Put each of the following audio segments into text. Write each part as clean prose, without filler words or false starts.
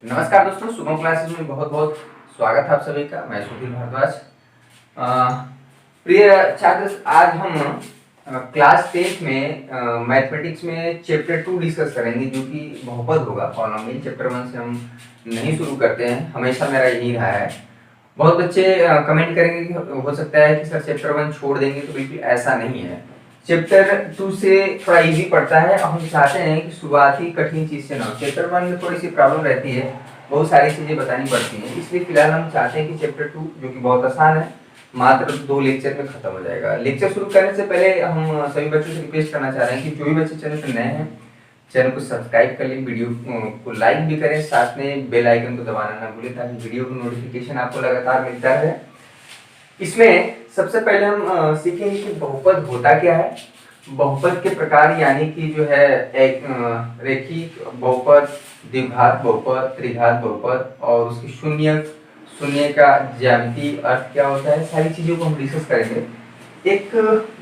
नमस्कार दोस्तों, शुभम क्लासेस में बहुत बहुत स्वागत है आप सभी का। मैं सुधीर भारद्वाज। प्रिय छात्र, आज हम क्लास 10 में मैथमेटिक्स में चैप्टर 2 डिस्कस करेंगे, जो कि बहुपद होगा। पॉलिनोमियल चैप्टर 1 से हम नहीं शुरू करते हैं, हमेशा मेरा यही रहा है। बहुत बच्चे कमेंट करेंगे कि हो सकता है कि सर चैप्टर 1 छोड़ देंगे, तो बिल्कुल ऐसा नहीं है। चैप्टर 2 से थोड़ा इजी पड़ता है। हम चाहते हैं कि शुरुआती कठिन चीज से ना हो। चैप्टर 1 में थोड़ी सी प्रॉब्लम रहती है, बहुत सारी चीजें बतानी पड़ती हैं, इसलिए फिलहाल हम चाहते हैं कि चैप्टर 2 जो कि बहुत आसान है, मात्र 2 लेक्चर में खत्म हो जाएगा। लेक्चर शुरू करने से पहले हम सभी बच्चों से रिक्वेस्ट करना चाह रहे हैं कि जो भी बच्चे चैनल पर नए हैं, चैनल को सब्सक्राइब कर लें, वीडियो को लाइक भी करें, साथ में बेल आइकन को दबाना ना भूलें, ताकि वीडियो की नोटिफिकेशन आपको लगातार मिलता रहे। इसमें सबसे पहले हम सीखेंगे कि बहुपद होता क्या है, बहुपद के प्रकार, यानी कि जो है एक रेखिक बहुपद, द्विघात बहुपद, त्रिघात बहुपद, और उसकी शून्य का ज्यामिति अर्थ क्या होता है, सारी चीजों को हम डिस्कस करेंगे। एक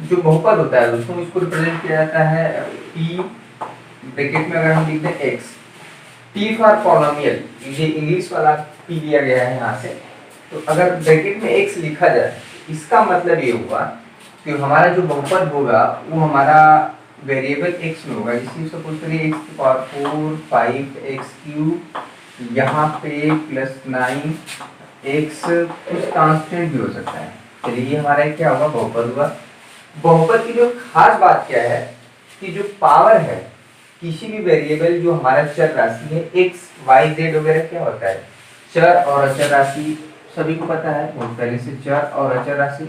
जो बहुपद होता है दोस्तों, इसको रिप्रेजेंट किया जाता है P, ब्रैकेट में अगर हम लिख दें X, P फॉर पॉलिनोमियल, ये इंग्लिश वाला P लिया गया है यहाँ से। तो अगर ब्रैकेट में X लिखा जाए, इसका मतलब ये हुआ कि हमारा जो बहुपद होगा वो हमारा वेरिएबल x में होगा। इसी सपोज करिए x की पावर 4 5x क्यूब, यहाँ पे प्लस 9x, कुछ कांस्टेंट भी हो सकता है। चलिए ये हमारा क्या होगा, बहुपद हुआ। बहुपद की जो खास बात क्या है कि जो पावर है किसी भी वेरिएबल, जो हमारा चर राशि है x y z वगैरह, क्या होता है चर और अचर राशि, सभी को पता है बहुत पहले से, चर और अचर राशि,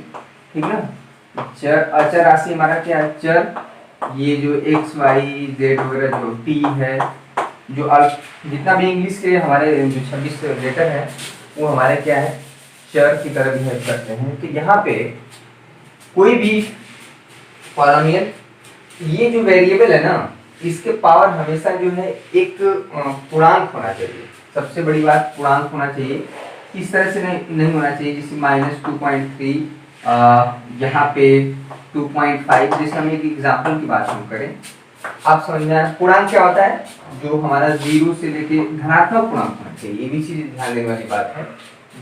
ठीक ना। चर अचर राशि हमारा क्या है, चर, ये जो x y z वगैरह जो t है, जो जितना भी इंग्लिश के हमारे जो 26 लेटर है, वो हमारे क्या है, चर की तरह बिहेव करते हैं। तो यहाँ पे कोई भी पॉलिनोमियल, ये जो वेरिएबल है ना, इसके पावर हमेशा जो है एक पूर्णांक होना चाहिए। सबसे बड़ी बात पूर्णांक होना चाहिए। इस तरह से नहीं होना चाहिए, जैसे -2.3, यहाँ पे 2.5। जैसे हम एक एग्जाम्पल की बात शुरू करें, आप समझ में आए पूर्णांक क्या होता है, जो हमारा 0 से लेके धनात्मक पूर्णांक होना चाहिए। ये भी चीज ध्यान देने वाली बात है,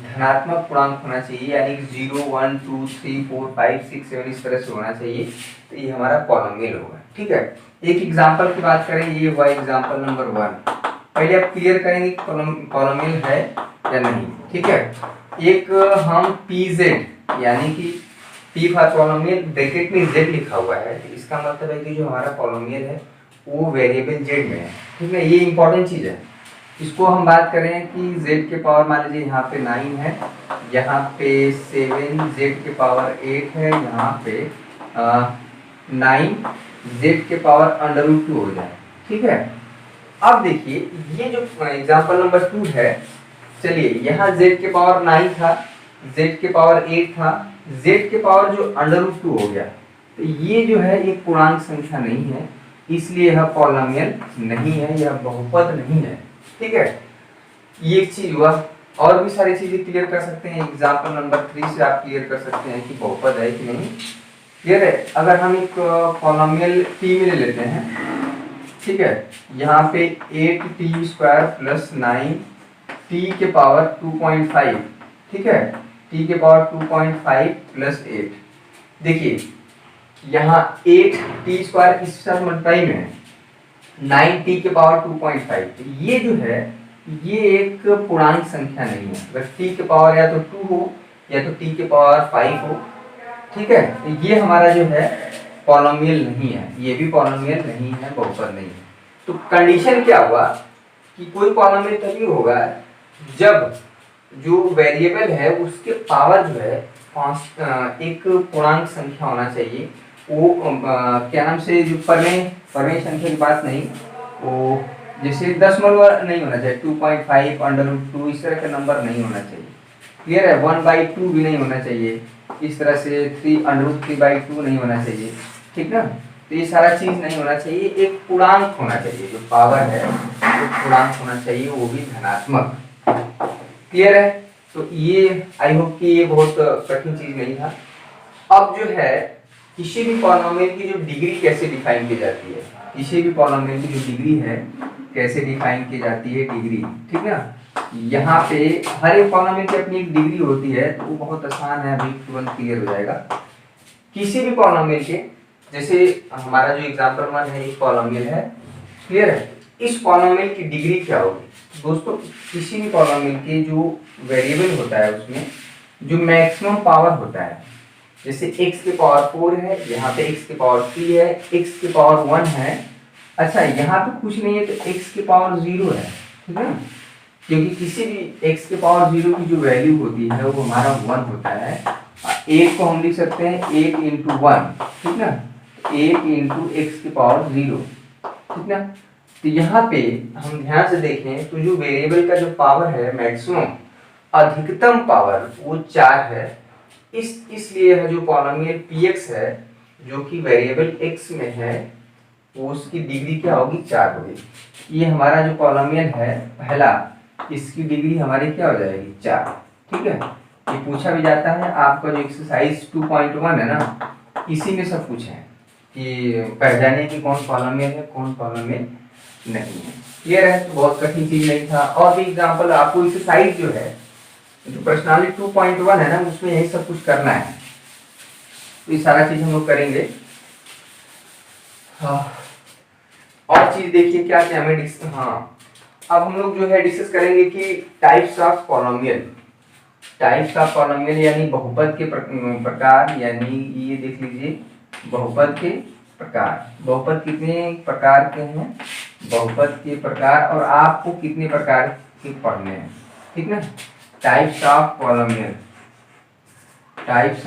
धनात्मक पूर्णांक होना चाहिए, यानी कि 0 1 2 3 4 5 6 7 इस तरह से होना चाहिए। तो ये हमारा पॉलिनोमियल होगा, ठीक है। एक एग्जाम्पल की बात करें, ये हुआ एग्जाम्पल नंबर 1। पहले आप क्लियर करेंगे कि पॉलिनोमियल है या नहीं, ठीक है। एक हम pz, यानी कि p फॉर पॉलिनोमियल, ब्रैकेट में z लिखा हुआ है, तो इसका मतलब है कि जो हमारा पॉलिनोमियल है वो वेरिएबल z में है, ठीक है। ये इंपॉर्टेंट चीज है। इसको हम बात करें कि z के पावर, मान लीजिए यहाँ पे 9 है, यहाँ पे 7, z के पावर 8 है, यहाँ पे 9, z के पावर √2 हो जाए, ठीक है। अब देखिए ये जो एग्जाम्पल नंबर 2 है, चलिए यहाँ z के पावर 9 था, z के पावर 8 था, z के पावर जो √2 हो गया, तो ये जो है एक पूर्णांक संख्या नहीं है, इसलिए यह पॉलिनोमियल नहीं है, यह बहुपद नहीं है, ठीक है। ये एक चीज हुआ। और भी सारी चीजें क्लियर कर सकते हैं, एग्जाम्पल नंबर 3 से आप क्लियर कर सकते हैं कि बहुपद है कि नहीं। क्लियर है। अगर हम एक पॉलिनोमियल t में ले लेते हैं, ठीक है, यहाँ पे 8t² प्लस 9t के पावर 2.5, ठीक है, t के पावर 2.5 प्लस 8। देखिए यहाँ 8t² इस साथ मल्टीप्लाई में है, 9t के पावर 2.5, तो ये जो है ये एक पूर्णांक संख्या नहीं है। अगर t के पावर या तो 2 हो या तो t के पावर 5 हो, ठीक है, तो ये हमारा जो है पॉलिनोमियल नहीं है, ये भी पॉलिनोमियल नहीं है, बहुपद नहीं है। तो कंडीशन क्या हुआ कि कोई पॉलिनोमियल तभी होगा जब जो वेरिएबल है उसके पावर जो है एक पूर्णांक संख्या होना चाहिए। वो क्या नाम से, जो परमेय संख्या की बात नहीं, वो जैसे दशमलव नहीं होना चाहिए, 2.5 √2 इस तरह का नंबर नहीं होना चाहिए। क्लियर है। 1/2 भी नहीं होना चाहिए, इस तरह से 3√3/2 नहीं होना चाहिए, ठीक ना। तो ये सारा चीज नहीं होना चाहिए, एक पूर्णांक होना चाहिए, जो पावर है वो पूर्णांक होना चाहिए, वो भी धनात्मक। क्लियर है। तो ये आई होप कि ये बहुत कठिन चीज नहीं था। अब जो है किसी भी पॉलिनोमियल की जो डिग्री कैसे डिफाइन की जाती है, किसी भी पॉलिनोमियल की जो डिग्री है कैसे डिफाइन की जाती है डिग्री, ठीक ना। यहाँ पे हर एक पॉलिनोमियल की अपनी एक डिग्री होती है, तो वो बहुत आसान है, अभी तुरंत क्लियर हो जाएगा। किसी भी पॉलिनोमियल के, जैसे हमारा जो एग्जांपल 1 है एक पॉलिनोमियल है, क्लियर है। इस पॉलिनोमियल की डिग्री क्या होगी दोस्तों, किसी भी पॉलिनोमियल के जो वेरिएबल होता है उसमें जो मैक्सिमम पावर होता है, जैसे x के पावर 4 है, यहाँ पे x के पावर 3 है, x के पावर 1 है। अच्छा यहाँ पे कुछ नहीं है तो x के पावर 0 है, ठीक है, क्योंकि किसी भी x के पावर 0 की जो वैल्यू होती है वो हमारा 1 होता है। 8 को हम लिख सकते हैं 8 इंटू 1, ठीक ना, 8 इंटू एक्स के पावर 0, ठीक ना। तो यहाँ पे हम ध्यान से देखें तो जो वेरिएबल का जो पावर है मैक्सिमम अधिकतम पावर वो 4 है। इसलिए है जो पॉलिनोमियल px है जो कि वेरिएबल x में है, वो उसकी डिग्री क्या होगी, 4 होगी। ये हमारा जो पॉलिनोमियल है पहला, इसकी डिग्री हमारी क्या हो जाएगी, 4, ठीक है। ये पूछा भी जाता है आपका जो एक्सरसाइज 2.1 है ना, इसी में सब कुछ है कि पहचानिए कि कौन पॉलिनोमियल है कौन पॉलिनोमियल नहीं है। क्लियर है, तो बहुत कठिन चीज नहीं था। और भी एग्जांपल आपको एक्सरसाइज जो है जो पर्सनालिटी 2.1 है ना, उसमें यही सब कुछ करना है, तो ये सारा चीज हम लोग करेंगे। हाँ, और चीज देखिए क्या क्या हमें हाँ, अब हम लोग जो है डिस्कस करेंगे कि types of polynomial. Types of polynomial यानी बहुपद के प्रकार, यानी ये देख लीजिए बहुपद के प्रकार। बहुपद कितने प्रकार के हैं, बहुपद के प्रकार, और आपको कितने प्रकार के पढ़ने हैं, ठीक ना। Types of polynomial, types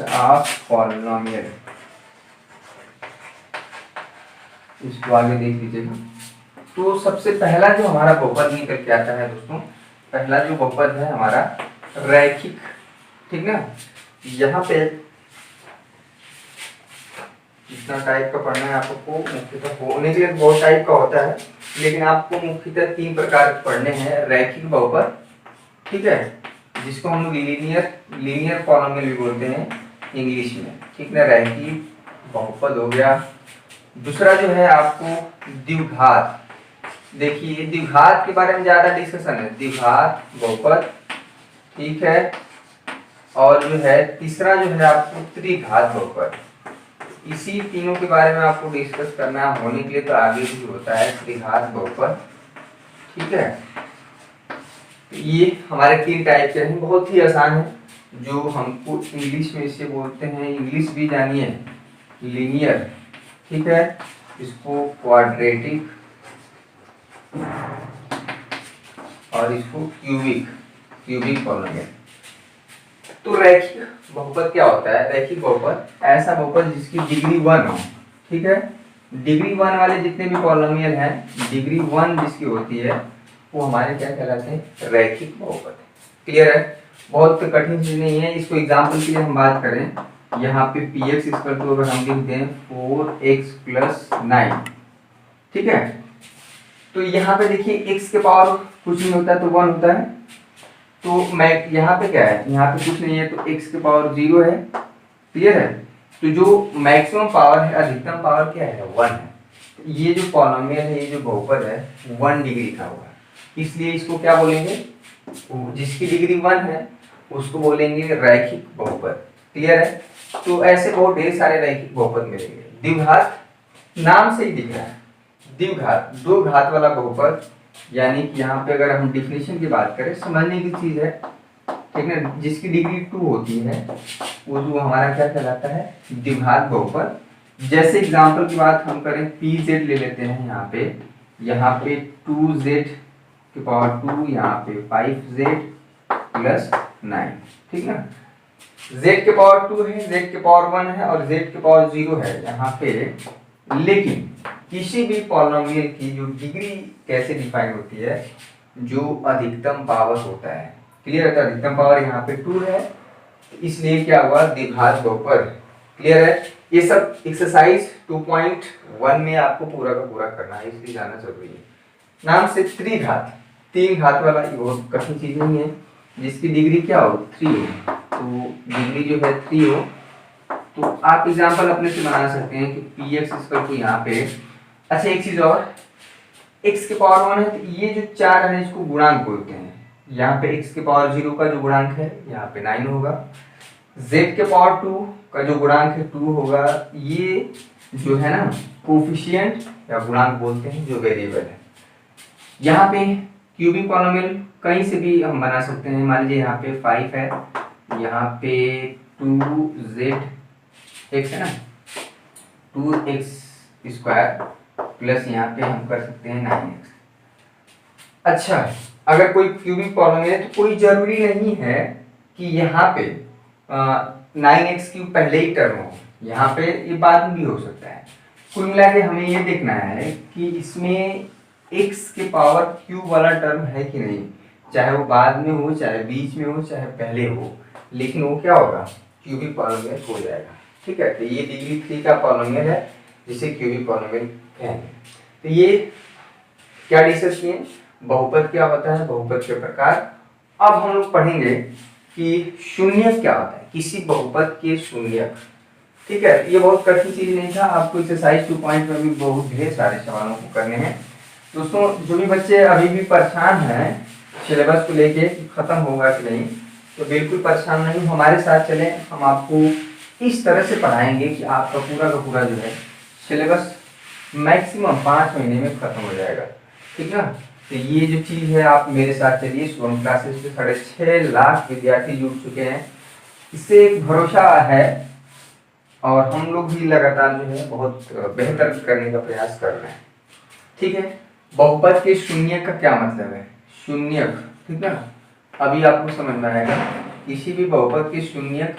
of polynomial, इसको आगे देख लीजिएगा। तो सबसे पहला जो हमारा बहुपद निकल के आता है दोस्तों, पहला जो बहुपद है हमारा रैखिक, ठीक ना। यहाँ पे जितना टाइप का पढ़ना है आपको, मुख्यतः होने के लिए बहुत टाइप का होता है, लेकिन आपको मुख्यतः 3 प्रकार के पढ़ने हैं। रैखिक बहुपद, ठीक है, जिसको हम लोग लीनियर पॉलिनोमियल भी बोलते हैं इंग्लिश में, ठीक ना। रैखिक बहुपद हो गया। दूसरा जो है आपको द्विघात। देखिए द्विघात के बारे में ज्यादा डिस्कशन है, द्विघात बहुपद, ठीक है। और जो है तीसरा जो है आपको त्रिघात बहुपद। इसी तीनों के बारे में आपको डिस्कस करना होने के लिए तो आगे भी होता है त्रिघात बहुपद, ठीक है। ये हमारे 3 टाइप के हैं, बहुत ही आसान है, जो हमको इंग्लिश में इसे बोलते हैं, इंग्लिश भी जानिए, लीनियर, ठीक है, इसको क्वाड्रेटिक और इसको क्यूबिक पॉलिनोमियल। तो रैखिक बहुपद क्या होता है, रैखिक बहुपद ऐसा बहुपद जिसकी डिग्री 1 हो, ठीक है। डिग्री 1 वाले जितने भी पॉलिनोमियल हैं, डिग्री 1 जिसकी होती है वो हमारे क्या कहलाते हैं, रैखिक बहुपद। क्लियर है, बहुत कठिन चीज नहीं है। इसको एग्जांपल के लिए हम बात करें, यहाँ पे px इक्वल टू अगर हम लिख दें 4x + 9, ठीक है। तो यहाँ पे देखिए x के पावर कुछ नहीं होता है तो 1 होता है, तो मैं यहाँ पे क्या है, यहाँ पे कुछ नहीं है तो x के पावर 0 है, क्लियर है। तो जो मैक्सिमम पावर है, अधिकतम पावर क्या है, 1 है। ये जो पॉलिनोमियल है, ये जो बहुपद है 1 डिग्री का हुआ, इसलिए इसको क्या बोलेंगे, जिसकी डिग्री 1 है उसको बोलेंगे रैखिक बहुपद। क्लियर है, तो ऐसे बहुत ढेर सारे रैखिक बहुपद मिलेंगे। द्विघात नाम से ही दिख रहा है, द्विघात 2 घात वाला बहुपद, यानी कि यहाँ पे अगर हम डिफिनेशन की बात करें, समझने की चीज है, ठीक ना, जिसकी डिग्री 2 होती है वो जो हमारा क्या कहलाता है, द्विघात बहुपद। जैसे एग्जांपल की बात हम करें, pz ले लेते हैं, यहाँ पे 2z के पावर 2, यहाँ पे 5z + 9, ठीक ना। z के पावर 2 है, z के पावर 1 है और z के पावर 0 है यहाँ पे। लेकिन किसी भी पॉलिनोमियल की जो डिग्री कैसे डिफाइन होती है, जो अधिकतम पावर होता है, क्लियर है। तो अधिकतम पावर यहाँ पे 2 है, इसलिए क्या हुआ, द्विघात बहुपद। क्लियर है, ये सब एक्सरसाइज 2.1 में आपको पूरा का पूरा करना है, इसलिए जाना जरूरी है। नाम से त्रिघात, 3 घात वाला, ये बहुत कठिन चीज नहीं है, जिसकी डिग्री क्या हो, 3 हो। तो डिग्री जो है 3 हो, तो आप एग्जांपल अपने से बना सकते हैं कि px इक्वल टू यहाँ पे अच्छा एक चीज और, x के पावर 1 है तो ये जो 4 है इसको गुणांक बोलते हैं। यहाँ पे x के पावर 0 का जो गुणांक है यहाँ पे 9 होगा। z के पावर 2 का जो गुणांक है 2 होगा। ये जो है ना कोफिशिएंट या गुणांक बोलते हैं जो वेरिएबल है। यहाँ पे क्यूबिक पॉलिनोमियल कहीं से भी हम बना सकते हैं। मान लीजिए यहाँ पे 5 है, यहाँ पे 2z है ना, 2x² प्लस यहाँ पे हम कर सकते हैं 9x। अच्छा अगर कोई क्यूबिक पॉलिनोमियल है तो कोई जरूरी नहीं है कि यहाँ पे 9x³ पहले ही टर्म हो, यहाँ पे ये बाद में भी हो सकता है। कुल मिला के हमें ये देखना है कि इसमें x के पावर क्यूब वाला टर्म है कि नहीं, चाहे वो बाद में हो, चाहे बीच में हो, चाहे पहले हो, लेकिन वो क्या होगा, क्यूबिक पॉलिनोमियल हो जाएगा। ठीक है, तो ये डिग्री 3 का पॉलिनोमियल है जिसे क्यूबिक पॉलिनोमियल कहेंगे। तो ये क्या डिस्कस किए, बहुपद क्या होता है, बहुपद के प्रकार। अब हम लोग पढ़ेंगे कि शून्यक क्या होता है, किसी बहुपद के शून्यक। ठीक है, ये बहुत कठिन चीज नहीं था, आपको एक्सरसाइज 2 पॉइंट में भी बहुत ढेर सारे सवालों को करने हैं। दोस्तों जो भी बच्चे अभी भी परेशान हैं सिलेबस को लेके खत्म होगा कि नहीं, तो बिल्कुल परेशान नहीं, हमारे साथ चलें। हम आपको इस तरह से पढ़ाएंगे कि आपका पूरा का पूरा जो है सिलेबस मैक्सिमम 5 महीने में खत्म हो जाएगा। ठीक है, तो ये जो चीज़ है आप मेरे साथ चलिए। शुभम क्लासेस पे 6.5 लाख विद्यार्थी जुड़ चुके हैं, इससे एक भरोसा है और हम लोग भी लगातार जो है बहुत बेहतर करने का प्रयास कर रहे हैं। ठीक है, बहुपद के शून्यक का क्या मतलब है, शून्यक। ठीक है, अभी आपको समझ में आएगा। किसी भी बहुपद के शून्यक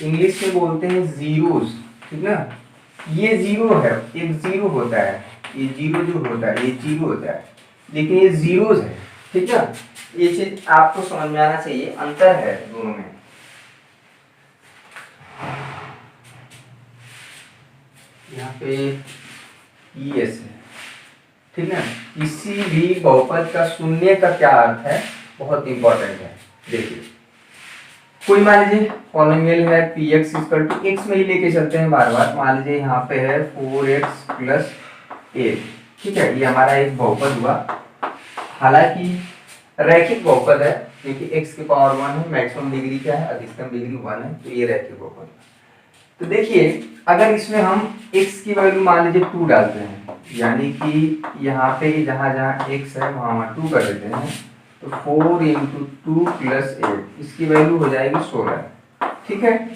इंग्लिश में बोलते हैं जीरोस। ठीक है, ये जीरो है, एक जीरो होता है, ये जीरो जो होता है ये जीरो होता है, लेकिन ये जीरोस है। ठीक है, ये चीज आपको समझ में आना चाहिए, अंतर है दोनों में। यहाँ पे ES है। ठीक है, किसी भी बहुपद का शून्य का क्या अर्थ है, बहुत इंपॉर्टेंट है। देखिए कोई मान लीजिए पॉलिनोमियल है px = x में ही लेके चलते हैं बार बार। मान लीजिए यहाँ पे है 4x + 8। ठीक है, ये हमारा एक बहुपद हुआ, हालांकि रैखिक बहुपद है क्योंकि x के पावर 1 है, मैक्सिमम डिग्री क्या है, अधिकतम डिग्री 1 है, तो ये रैखिक बहुपद। तो देखिए अगर इसमें हम x की वैल्यू मान लीजिए 2 डालते हैं, यानी कि यहाँ पे जहाँ जहाँ x है वहाँ 2 कर देते हैं, तो 4 × 2 + 8 इसकी वैल्यू हो जाएगी 16। ठीक है,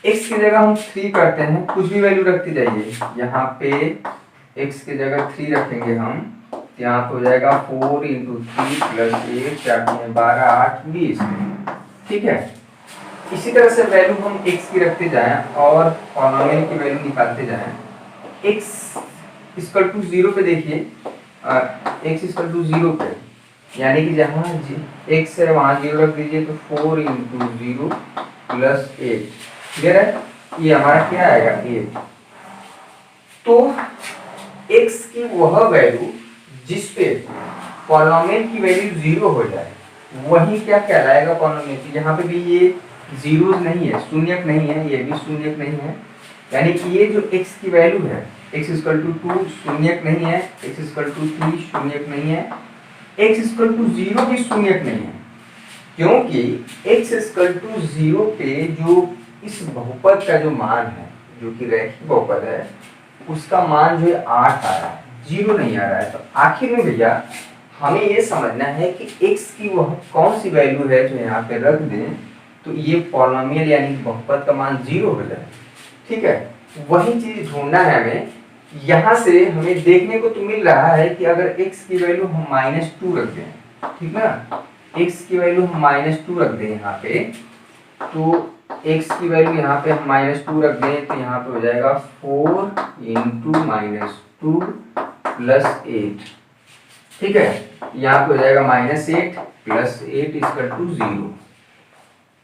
x की जगह हम 3 करते हैं, कुछ भी वैल्यू रखते जाइए। यहाँ पे x की जगह 3 रखेंगे हम, यहाँ पे हो जाएगा 4 × 3 + 8 12 8 20। ठीक है, इसी तरह से वैल्यू हम x की रखते जाएं और पॉलिनोमियल की वैल्यू निकालते जाएं। x = 0 पे देखिए, x = 0 पे, यानी कि जहाँ x है वहाँ 0 रख दीजिए, तो 4 × 0 + 8। क्लियर है, ये हमारा क्या आएगा 8। तो x की वह वैल्यू जिस पे पॉलिनोमियल की वैल्यू 0 हो जाए वही क्या कहलाएगा पॉलिनोमियल। यहाँ पे भी ये जीरोस नहीं है, शून्यक नहीं है, ये भी शून्यक नहीं है, यानी कि ये जो x की वैल्यू है x = 2 शून्यक नहीं है, x = 3 शून्यक नहीं है, x = 0 भी शून्यक नहीं है, क्योंकि x = 0 पे जो इस बहुपद का जो मान है, जो कि रैखिक बहुपद है, उसका मान जो है 8 आ रहा है, 0 नहीं आ रहा है। तो आखिर में भैया हमें ये समझना है कि x की वह कौन सी वैल्यू है जो यहाँ पे रख दें तो ये पॉलिनोमियल यानी बहुपद का मान 0 हो जाए। ठीक है, वही चीज ढूंढना है हमें। यहाँ से हमें देखने को तो मिल रहा है कि अगर x की वैल्यू हम -2 रख दें, ठीक ना, x की वैल्यू हम -2 रख दें यहाँ पे, तो x की वैल्यू यहाँ पे हम -2 रख दें तो यहाँ पे हो जाएगा 4 × -2 + 8। ठीक है, यहाँ पे हो जाएगा -8 + 8 = 0।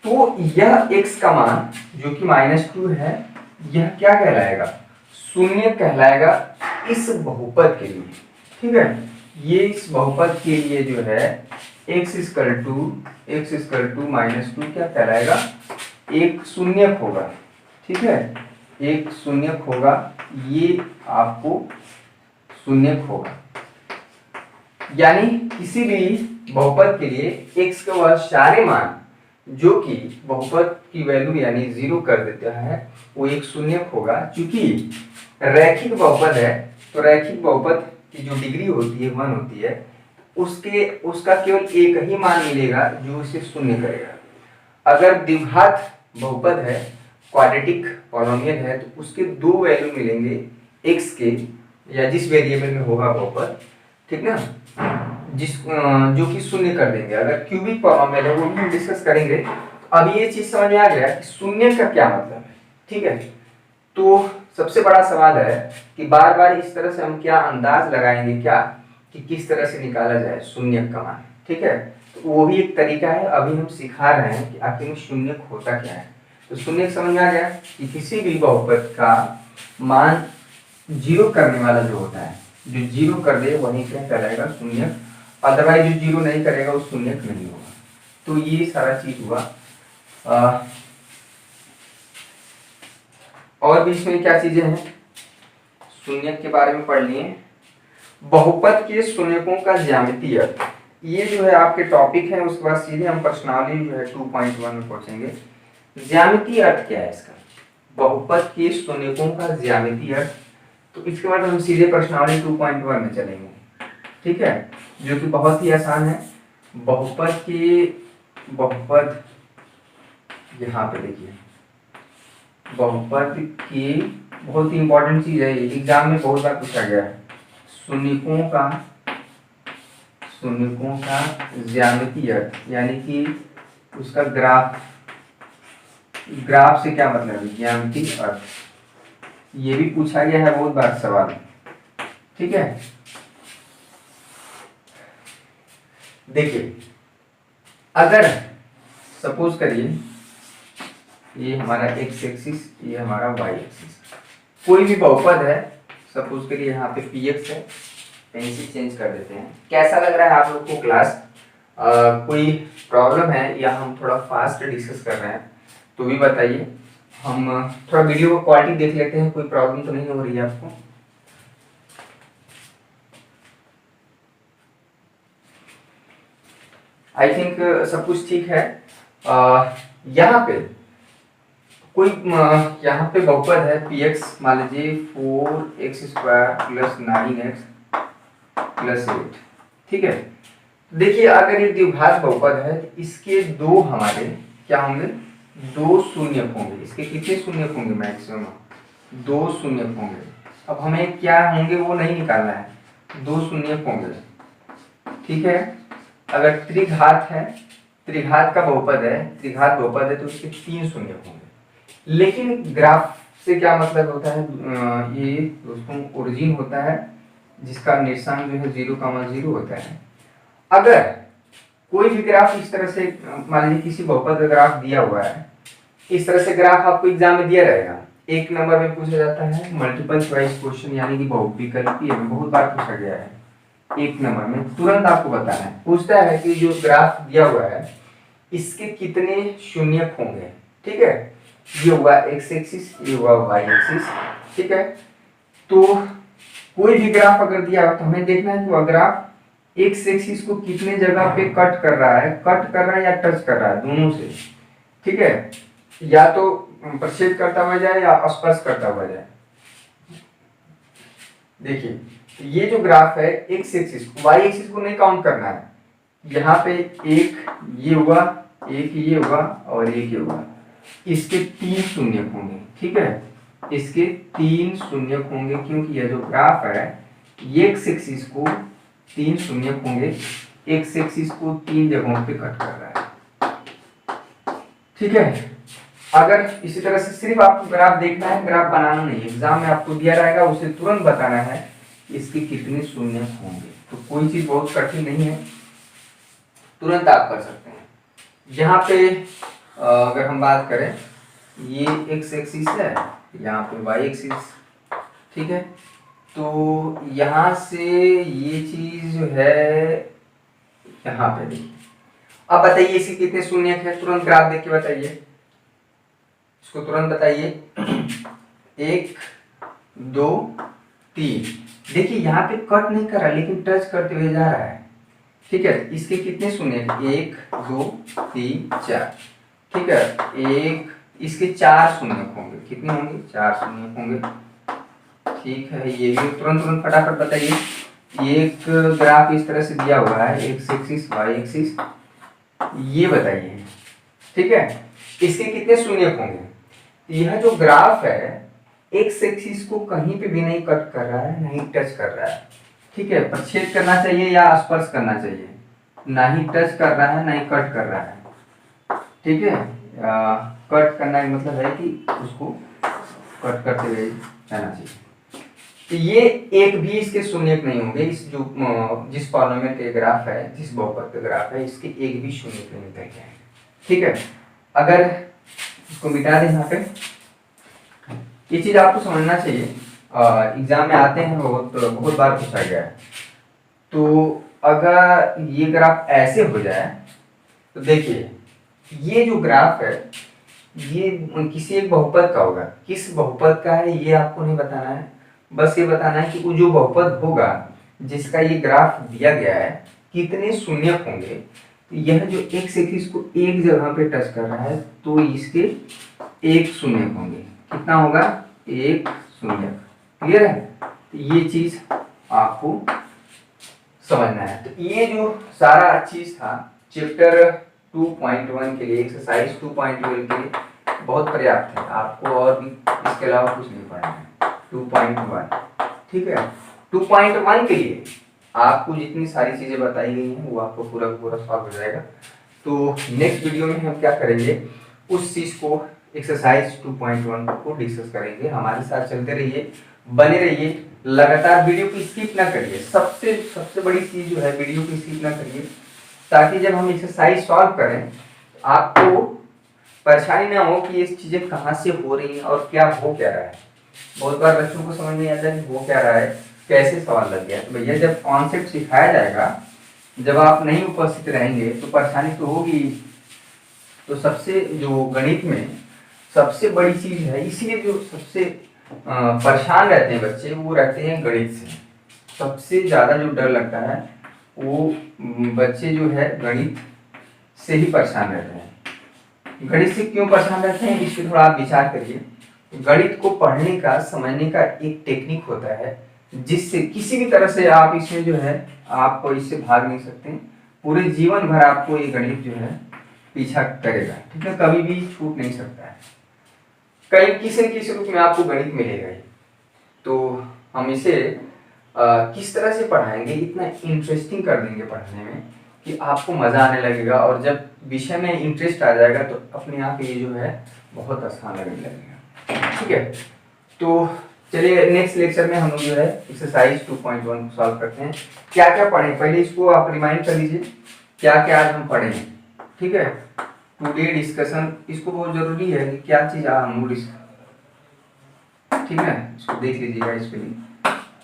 तो यह x का मान जो कि -2 है, यह क्या कहलाएगा, शून्य कहलाएगा इस बहुपद के लिए। ठीक है, ये इस बहुपद के लिए जो है x = -2 क्या कहलाएगा, एक शून्यक होगा। ठीक है, एक शून्यक होगा, ये आपको शून्यक होगा। यानी किसी भी बहुपद के लिए x के वह सारे मान जो कि बहुपद की वैल्यू यानी 0 कर देता है वो एक शून्यक होगा। क्योंकि रैखिक बहुपद है तो रैखिक बहुपद की जो डिग्री होती है 1 होती है, उसका केवल एक ही मान मिलेगा जो उसे शून्य करेगा। अगर द्विघात बहुपद है, क्वाड्रेटिक पॉलिनोमियल है, तो उसके दो वैल्यू मिलेंगे x के या जिस वेरिएबल में होगा बहुपद, ठीक ना, जो कि शून्य कर देंगे। अगर क्यूबिक पॉलिनोमियल है वो भी हम डिस्कस करेंगे। अब ये चीज समझ में आ गया कि शून्य का क्या मतलब है, ठीक है। तो सबसे बड़ा सवाल है कि बार बार इस तरह से हम क्या अंदाज लगाएंगे क्या कि किस तरह से निकाला जाए शून्य का मान, ठीक है। तो वो भी एक तरीका है, अभी हम सिखा रहे हैं कि आखिर में शून्य होता क्या है। तो शून्य समझ में आ गया कि किसी भी बहुपद का मान 0 करने वाला जो होता है, जो 0 कर दे वही क्या कहलाएगा शून्य, अदरवाइज जो 0 नहीं करेगा वो शून्य नहीं होगा। तो ये सारा चीज हुआ। और भी इसमें क्या चीजें हैं शून्य के बारे में पढ़ लिए। बहुपद के शून्यकों का ज्यामितीय अर्थ, ये जो है आपके टॉपिक है। उसके बाद सीधे हम प्रश्नावली जो है 2.1 में पहुंचेंगे। ज्यामितीय अर्थ क्या है इसका, बहुपद के शून्यकों का ज्यामितीय अर्थ। तो इसके बाद हम सीधे प्रश्नावली 2.1 में चलेंगे, ठीक है, जो कि बहुत ही आसान है। बहुपद यहाँ पे देखिए, बहुपद की बहुत ही इंपॉर्टेंट चीज है, एग्जाम में बहुत बार पूछा गया है। शून्यकों का ज्यामितीय अर्थ यानी कि उसका ग्राफ से क्या मतलब है, ज्यामितीय अर्थ। ये भी पूछा गया है बहुत बार सवाल, ठीक है। देखिए, अगर सपोज करिए ये हमारा x एक्सिस, ये हमारा y एक्सिस, कोई भी बहुपद है, सपोज करिए यहाँ पे px है, पेंसिल चेंज कर देते हैं। कैसा लग रहा है आप लोग को क्लास, कोई प्रॉब्लम है या हम थोड़ा फास्ट डिस्कस कर रहे हैं तो भी बताइए। हम थोड़ा वीडियो का क्वालिटी देख लेते हैं, कोई प्रॉब्लम तो नहीं हो रही है आपको। आई थिंक सब कुछ ठीक है। यहाँ पे कोई यहाँ पे बहुपद है px, मान लीजिए 4x² + 9x + 8, ठीक है। देखिए, अगर ये द्विघात बहुपद है तो इसके दो हमारे क्या होंगे, दो शून्यक होंगे। इसके कितने शून्यक होंगे, मैक्सिमम 2 शून्यक होंगे। अब हमें क्या होंगे वो नहीं निकालना है, 2 शून्यक होंगे, ठीक है। अगर त्रिघात है, त्रिघात का बहुपद है, त्रिघात बहुपद है तो उसके 3 शून्यक होंगे। लेकिन ग्राफ से क्या मतलब होता है, ये दोस्तों ओरिजिन होता है जिसका निर्देशांक जो है 0,0 होता है। अगर कोई भी ग्राफ इस तरह से, मान लीजिए किसी बहुपद का ग्राफ दिया हुआ है, इस तरह से ग्राफ आपको एग्जाम में दिया रहेगा। एक नंबर में पूछा जाता है मल्टीपल चॉइस क्वेश्चन, यानी कि बहुविकल्पीय में बहुत बार पूछा गया है। एक नंबर में तुरंत आपको बताना है, पूछता है कि जो ग्राफ दिया हुआ है इसके कितने शून्यक होंगे, ठीक है। ये हुआ x एक्सिस, ये हुआ y एक्सिस, ठीक है। तो कोई भी ग्राफ अगर दिया हो तो हमें देखना है कि वह ग्राफ x एक्सिस को कितने जगह पे कट कर रहा है या टच कर रहा है, दोनों से, ठीक है। या तो प्रक्षेप करता हुआ जाए या स्पर्श करता हुआ जाए। देखिए, ये जो ग्राफ है x एक्सिस, y एक्सिस को नहीं काउंट करना है। यहाँ पे एक ये हुआ, एक ये हुआ और एक ये हुआ, इसके 3 शून्यक होंगे, ठीक है। इसके 3 शून्यक होंगे क्योंकि यह जो ग्राफ है x एक्सिस को 3 शून्यक होंगे, x एक्सिस को 3 जगहों पे कट कर रहा है, ठीक है। अगर इसी तरह से सिर्फ आपको ग्राफ देखना है, ग्राफ बनाना नहीं, एग्जाम में आपको दिया रहेगा उसे तुरंत बताना है इसके कितने शून्यक होंगे। तो कोई चीज बहुत कठिन नहीं है, तुरंत आप कर सकते हैं। यहाँ पे अगर हम बात करें, ये x एक्सिस है, यहाँ पे y एक्सिस, ठीक है। तो यहाँ से ये चीज जो है यहाँ पे देखिए। अब बताइए इसके कितने शून्यक है, तुरंत ग्राफ देख के बताइए, इसको तुरंत बताइए। 1 2 3, देखिए यहाँ पे कट नहीं कर रहा लेकिन टच करते हुए जा रहा है। ठीक है, इसके कितने शून्य, 1 2 3 4। ठीक है, एक इसके 4 शून्य होंगे, कितने होंगे, 4 शून्य होंगे। ठीक है, ये भी तुरंत तुरंत फटाफट बताइए। एक ग्राफ इस तरह से दिया हुआ है, एक्स एक्सिस वाई एक्सिस, ये बताइए। ठीक है, इसके कितने शून्य होंगे। यह जो ग्राफ है एक्स एक्सिस को कहीं पे भी नहीं कट कर रहा है, नहीं टच कर रहा है। ठीक है, प्रच्छेद करना चाहिए या स्पर्श करना चाहिए, ना ही टच कर रहा है ना ही कट कर रहा है। ठीक है, कट करना का मतलब है कि उसको कट करते हुए रहना चाहिए। तो ये एक भी इसके शून्य नहीं होंगे, इस जो जिस पॉलिनोमियल के ग्राफ है, जिस बहुपद का ग्राफ है, इसके एक भी शून्य नहीं निकल जाएंगे। ठीक है, अगर इसको मिटा दें यहाँ पे, ये चीज आपको समझना चाहिए, एग्जाम में आते हैं, बहुत बार पूछा गया है। तो अगर ये ग्राफ ऐसे हो जाए तो देखिए ये जो ग्राफ है ये किसी एक बहुपद का होगा, किस बहुपद का है ये आपको नहीं बताना है, बस ये बताना है कि वो जो बहुपद होगा जिसका ये ग्राफ दिया गया है कितने शून्य होंगे। तो यह जो एक्स एक्सिस को एक जगह पे टच कर रहा है तो इसके एक शून्य होंगे, कितना होगा, एक शून्य। क्लियर है, तो ये चीज आपको समझना है। तो ये जो सारा चीज था चैप्टर 2.1 के लिए, एक्सरसाइज 2.1 के लिए बहुत पर्याप्त है, आपको और भी इसके अलावा कुछ नहीं पढ़ना है। 2.1 ठीक है, 2.1 के लिए आपको जितनी सारी चीजें बताई गई हैं वो आपको पूरा पूरा सॉल्व हो जाएगा। तो नेक्स्ट वीडियो में हम क्या करेंगे, उस चीज को एक्सरसाइज 2.1 को डिस्कस करेंगे। हमारे साथ चलते रहिए, बने रहिए, लगातार वीडियो को स्किप ना करिए। सबसे बड़ी चीज जो है वीडियो को स्किप ना करिए, ताकि जब हम एक्सरसाइज सॉल्व करें आपको परेशानी ना हो कि ये चीजें कहाँ से हो रही हैं और क्या हो क्या रहा है। बहुत बार बच्चों को समझ नहीं आता है कि हो क्या रहा है, कैसे सवाल लग गया। तो भैया जब कॉन्सेप्ट सिखाया जाएगा, जब आप नहीं उपस्थित रहेंगे तो परेशानी तो होगी। तो सबसे जो गणित में सबसे बड़ी चीज है, इसीलिए जो सबसे परेशान रहते हैं बच्चे वो रहते हैं गणित से। सबसे ज्यादा जो डर लगता है वो बच्चे जो है गणित से ही परेशान रहते हैं। गणित से क्यों परेशान रहते हैं इस पर थोड़ा आप विचार करिए। गणित को पढ़ने का, समझने का एक टेक्निक होता है जिससे किसी भी तरह से आप इसमें जो है आप इससे भाग नहीं सकते। पूरे जीवन भर आपको ये गणित जो है पीछा करेगा। ठीक है, कभी भी छूट नहीं सकता है, कहीं किसी न किसी रूप में आपको गणित मिलेगा ही। तो हम इसे किस तरह से पढ़ाएंगे, इतना इंटरेस्टिंग कर देंगे पढ़ने में कि आपको मजा आने लगेगा, और जब विषय में इंटरेस्ट आ जाएगा तो अपने आप ये जो है बहुत आसान लगने लगेगा। ठीक है, तो चलिए नेक्स्ट लेक्चर में हम लोग जो है एक्सरसाइज 2.1 को सॉल्व करते हैं। क्या क्या पढ़े पहले इसको आप रिमाइंड कर लीजिए, क्या क्या आज हम पढ़े। ठीक है, टुडे डिस्कशन, इसको बहुत जरूरी है कि क्या चीज हम लोग, ठीक है, इसको देख लीजिएगा। इसके लिए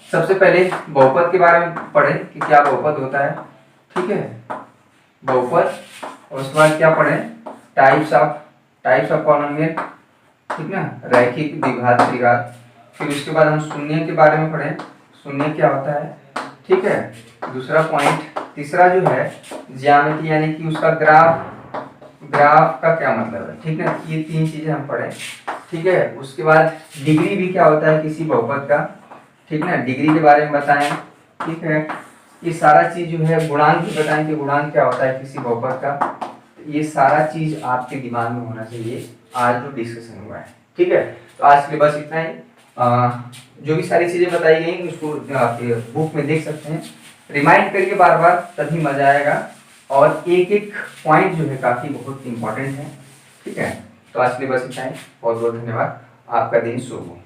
सबसे पहले बहुपद के बारे में पढ़े कि क्या बहुपद होता है। ठीक है, बहुपद, और उसके बाद क्या पढ़े, टाइप्स ऑफ पॉलिनोमियल, ठीक ना, रैखिक, द्विघात, त्रिघात। फिर उसके बाद हम शून्य के बारे में पढ़े, शून्य क्या होता है। ठीक है, दूसरा पॉइंट, तीसरा जो है ज्यामिति, यानी कि उसका ग्राफ का क्या मतलब है। ठीक है, ये तीन चीजें हम पढ़े। ठीक है, उसके बाद डिग्री भी क्या होता है किसी बहुपद का, ठीक ना, डिग्री के बारे में बताएं। ठीक है, ये सारा चीज जो है, गुणांक भी बताएं कि गुणांक क्या होता है किसी बहुपद का। ये सारा चीज आपके दिमाग में होना चाहिए आज जो डिस्कशन हुआ है। ठीक है, तो आज के लिए बस इतना ही। जो भी सारी चीजें बताई गई उसको आपके बुक में देख सकते हैं, रिमाइंड करिए बार बार, तभी मजा आएगा। और एक एक पॉइंट जो है काफी बहुत इंपॉर्टेंट है। ठीक है, तो आज के लिए बस इतना ही। बहुत बहुत धन्यवाद, आपका दिन शुभ हो।